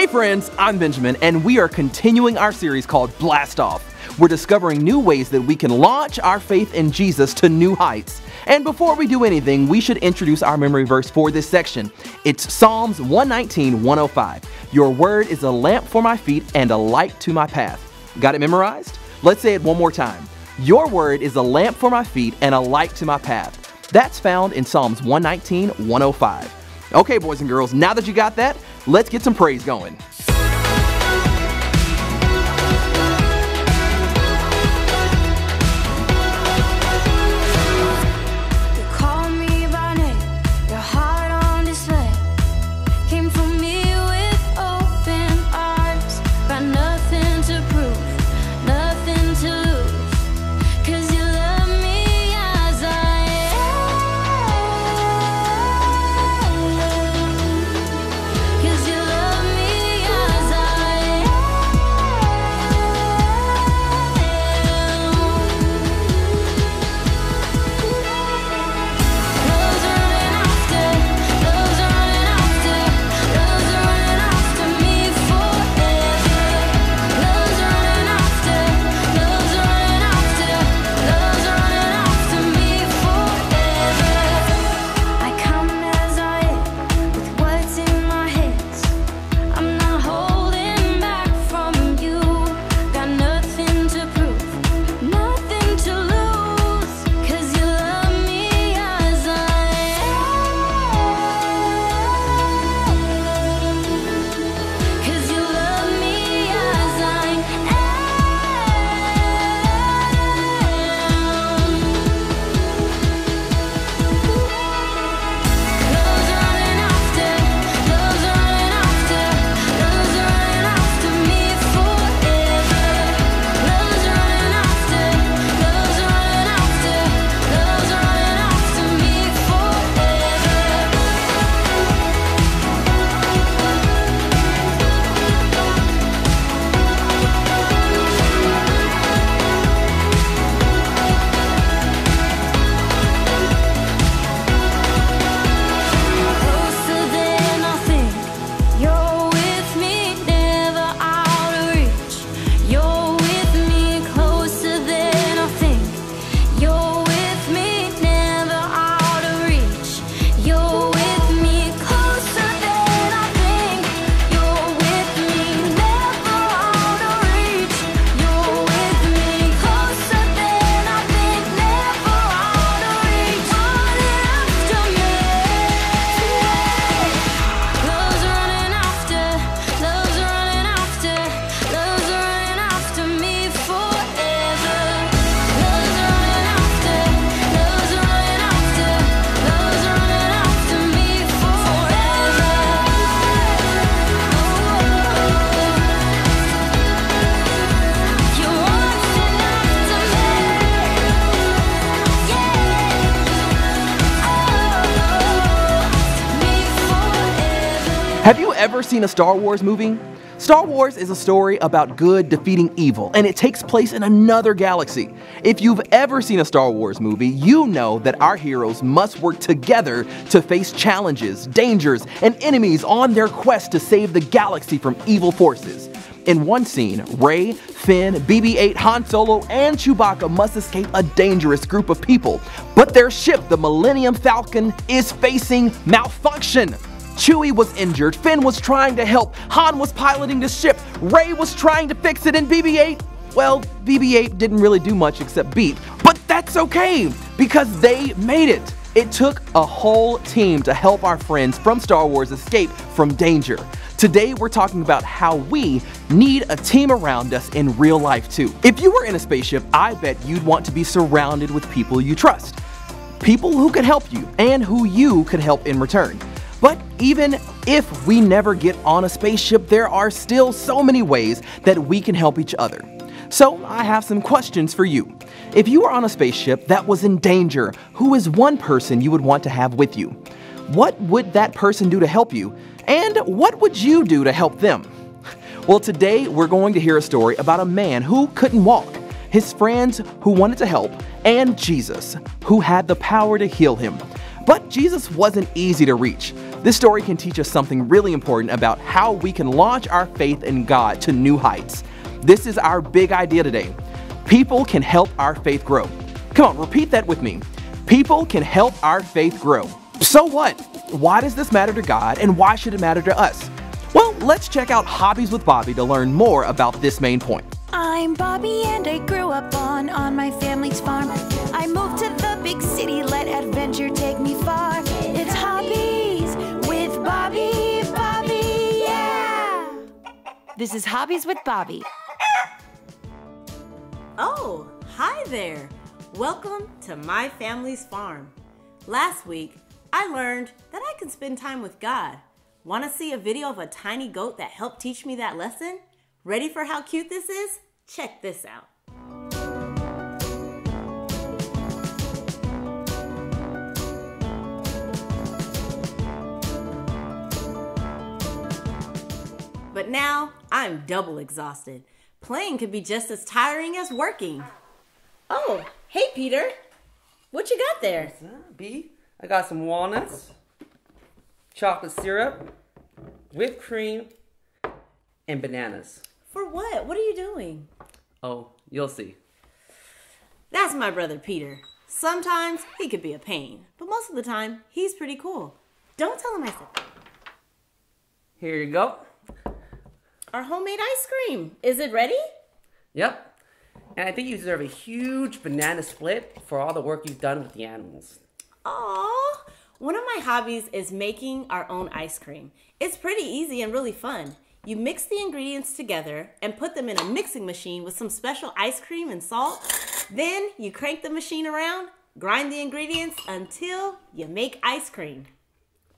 friends, I'm Benjamin, and we are continuing our series called Blast Off. We're discovering new ways that we can launch our faith in Jesus to new heights. And before we do anything, we should introduce our memory verse for this section. It's Psalms 119:105. Your word is a lamp for my feet and a light to my path. Got it memorized? Let's say it one more time. Your word is a lamp for my feet and a light to my path. That's found in Psalms 119:105. Okay, boys and girls, now that you got that, let's get some praise going. Have you ever seen a Star Wars movie? Star Wars is a story about good defeating evil, and it takes place in another galaxy. If you've ever seen a Star Wars movie, you know that our heroes must work together to face challenges, dangers, and enemies on their quest to save the galaxy from evil forces. In one scene, Rey, Finn, BB-8, Han Solo, and Chewbacca must escape a dangerous group of people, but their ship, the Millennium Falcon, is facing malfunction. Chewie was injured, Finn was trying to help, Han was piloting the ship, Rey was trying to fix it, and BB-8, well, BB-8 didn't really do much except beep, but that's okay, because they made it. It took a whole team to help our friends from Star Wars escape from danger. Today, we're talking about how we need a team around us in real life too. If you were in a spaceship, I bet you'd want to be surrounded with people you trust. People who could help you, and who you could help in return. But even if we never get on a spaceship, there are still so many ways that we can help each other. So I have some questions for you. If you were on a spaceship that was in danger, who is one person you would want to have with you? What would that person do to help you? And what would you do to help them? Well, today we're going to hear a story about a man who couldn't walk, his friends who wanted to help, and Jesus, who had the power to heal him. But Jesus wasn't easy to reach. This story can teach us something really important about how we can launch our faith in God to new heights. This is our big idea today. People can help our faith grow. Come on, repeat that with me. People can help our faith grow. So what? Why does this matter to God, and why should it matter to us? Well, let's check out Hobbies with Bobby to learn more about this main point. I'm Bobby and I grew up on my family's farm. I moved to the big city, let adventure take me far. It's Hobbies with Bobby, Bobby, yeah! This is Hobbies with Bobby. Oh, hi there! Welcome to my family's farm. Last week, I learned that I can spend time with God. Want to see a video of a tiny goat that helped teach me that lesson? Ready for how cute this is? Check this out. But now, I'm double exhausted. Playing could be just as tiring as working. Oh, hey Peter. What you got there? B, I got some walnuts, chocolate syrup, whipped cream, and bananas. For what? What are you doing? Oh, you'll see. That's my brother Peter. Sometimes he could be a pain, but most of the time he's pretty cool. Don't tell him I said. Here you go. Our homemade ice cream. Is it ready? Yep. And I think you deserve a huge banana split for all the work you've done with the animals. Aww. One of my hobbies is making our own ice cream. It's pretty easy and really fun. You mix the ingredients together and put them in a mixing machine with some special ice cream and salt. Then you crank the machine around, grind the ingredients until you make ice cream.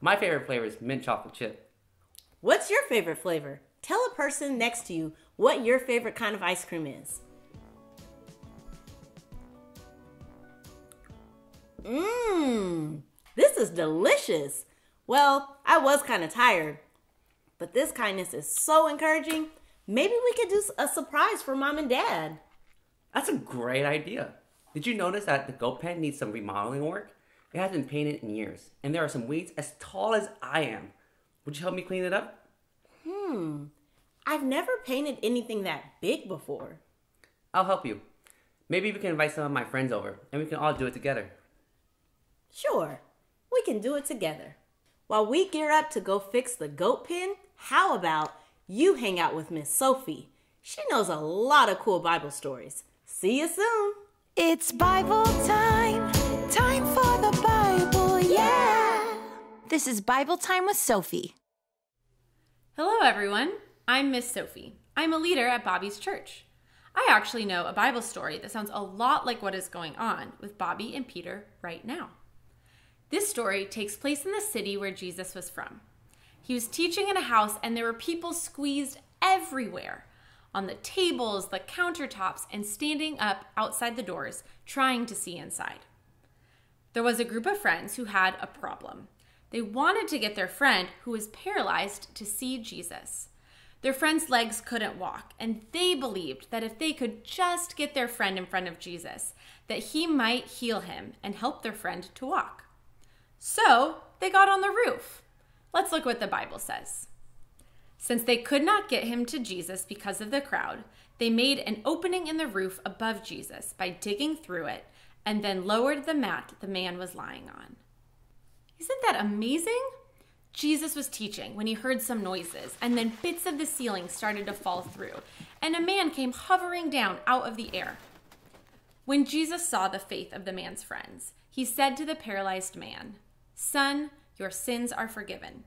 My favorite flavor is mint chocolate chip. What's your favorite flavor? Tell a person next to you what your favorite kind of ice cream is. This is delicious. Well, I was kind of tired, but this kindness is so encouraging. Maybe we could do a surprise for Mom and Dad. That's a great idea. Did you notice that the goat pen needs some remodeling work? It hasn't been painted in years, and there are some weeds as tall as I am. Would you help me clean it up? I've never painted anything that big before. I'll help you. Maybe we can invite some of my friends over, and we can all do it together. Sure, we can do it together. While we gear up to go fix the goat pen, how about you hang out with Miss Sophie? She knows a lot of cool Bible stories. See you soon. It's Bible time, time for the Bible, yeah! This is Bible Time with Sophie. Hello everyone, I'm Miss Sophie. I'm a leader at Bobby's church. I actually know a Bible story that sounds a lot like what is going on with Bobby and Peter right now. This story takes place in the city where Jesus was from. He was teaching in a house and there were people squeezed everywhere, on the tables, the countertops, and standing up outside the doors, trying to see inside. There was a group of friends who had a problem. They wanted to get their friend, who was paralyzed, to see Jesus. Their friend's legs couldn't walk, and they believed that if they could just get their friend in front of Jesus, that he might heal him and help their friend to walk. So they got on the roof. Let's look what the Bible says. Since they could not get him to Jesus because of the crowd, they made an opening in the roof above Jesus by digging through it and then lowered the mat the man was lying on. Isn't that amazing? Jesus was teaching when he heard some noises, and then bits of the ceiling started to fall through, and a man came hovering down out of the air. When Jesus saw the faith of the man's friends, he said to the paralyzed man, "Son, your sins are forgiven."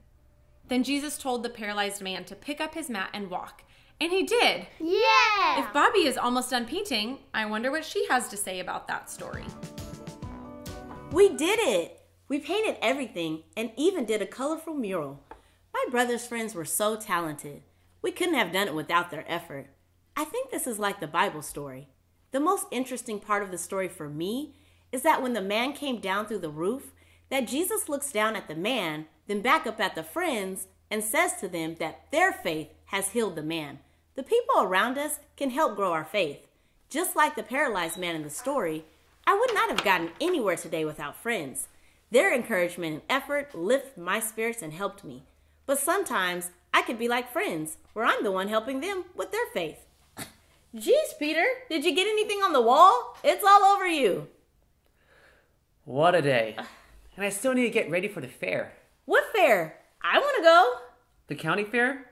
Then Jesus told the paralyzed man to pick up his mat and walk, and he did. Yeah! If Bobby is almost done painting, I wonder what she has to say about that story. We did it! We painted everything and even did a colorful mural. My brother's friends were so talented. We couldn't have done it without their effort. I think this is like the Bible story. The most interesting part of the story for me is that when the man came down through the roof, that Jesus looks down at the man, then back up at the friends, and says to them that their faith has healed the man. The people around us can help grow our faith. Just like the paralyzed man in the story, I would not have gotten anywhere today without friends. Their encouragement and effort lifted my spirits and helped me. But sometimes I could be like friends, where I'm the one helping them with their faith. Geez, Peter, did you get anything on the wall? It's all over you. What a day. And I still need to get ready for the fair. What fair? I want to go. The county fair?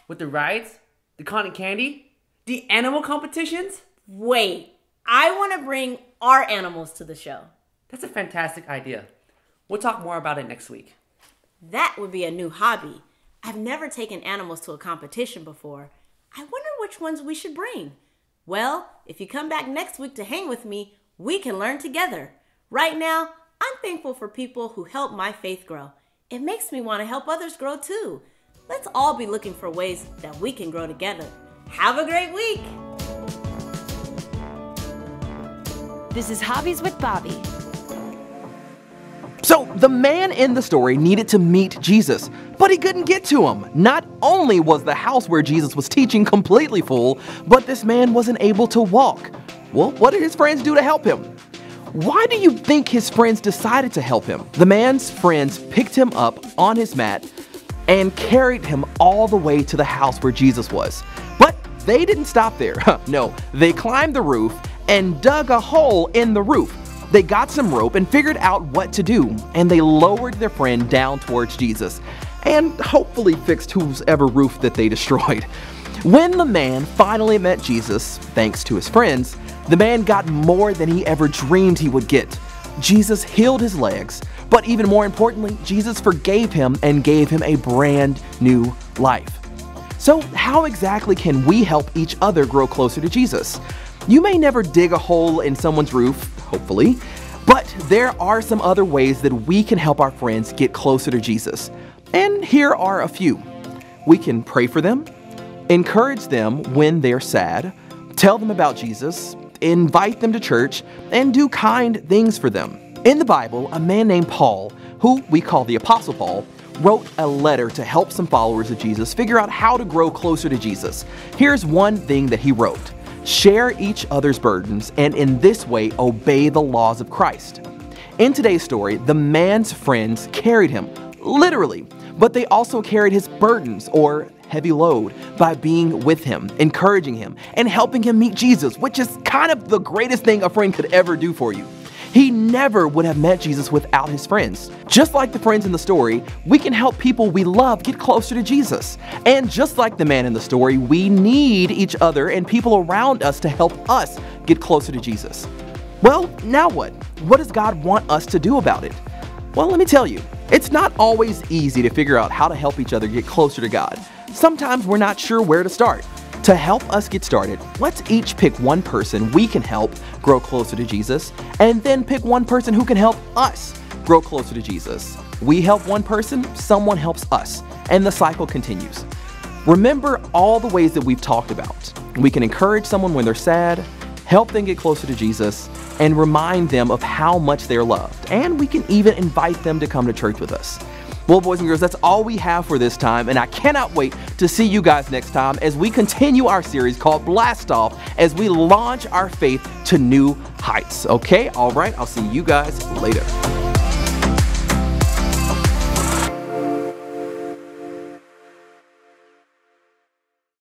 With the rides? The cotton candy? The animal competitions? Wait, I want to bring our animals to the show. That's a fantastic idea. We'll talk more about it next week. That would be a new hobby. I've never taken animals to a competition before. I wonder which ones we should bring. Well, if you come back next week to hang with me, we can learn together. Right now, I'm thankful for people who help my faith grow. It makes me want to help others grow too. Let's all be looking for ways that we can grow together. Have a great week. This is Hobbies with Bobby. So, the man in the story needed to meet Jesus, but he couldn't get to him. Not only was the house where Jesus was teaching completely full, but this man wasn't able to walk. Well, what did his friends do to help him? Why do you think his friends decided to help him? The man's friends picked him up on his mat and carried him all the way to the house where Jesus was. But they didn't stop there. No, they climbed the roof and dug a hole in the roof. They got some rope and figured out what to do, and they lowered their friend down towards Jesus and hopefully fixed whoever roof that they destroyed. When the man finally met Jesus, thanks to his friends, the man got more than he ever dreamed he would get. Jesus healed his legs, but even more importantly, Jesus forgave him and gave him a brand new life. So how exactly can we help each other grow closer to Jesus? You may never dig a hole in someone's roof, hopefully, but there are some other ways that we can help our friends get closer to Jesus. And here are a few. We can pray for them, encourage them when they're sad, tell them about Jesus, invite them to church, and do kind things for them. In the Bible, a man named Paul, who we call the Apostle Paul, wrote a letter to help some followers of Jesus figure out how to grow closer to Jesus. Here's one thing that he wrote. Share each other's burdens, and in this way, obey the laws of Christ. In today's story, the man's friends carried him, literally, but they also carried his burdens, or heavy load, by being with him, encouraging him, and helping him meet Jesus, which is kind of the greatest thing a friend could ever do for you. He never would have met Jesus without his friends. Just like the friends in the story, we can help people we love get closer to Jesus. And just like the man in the story, we need each other and people around us to help us get closer to Jesus. Well, now what? What does God want us to do about it? Well, let me tell you, it's not always easy to figure out how to help each other get closer to God. Sometimes we're not sure where to start. To help us get started, let's each pick one person we can help grow closer to Jesus, and then pick one person who can help us grow closer to Jesus. We help one person, someone helps us, and the cycle continues. Remember all the ways that we've talked about. We can encourage someone when they're sad, help them get closer to Jesus, and remind them of how much they're loved. And we can even invite them to come to church with us. Well, boys and girls, that's all we have for this time, and I cannot wait to see you guys next time as we continue our series called Blast Off as we launch our faith to new heights. Okay? All right, I'll see you guys later.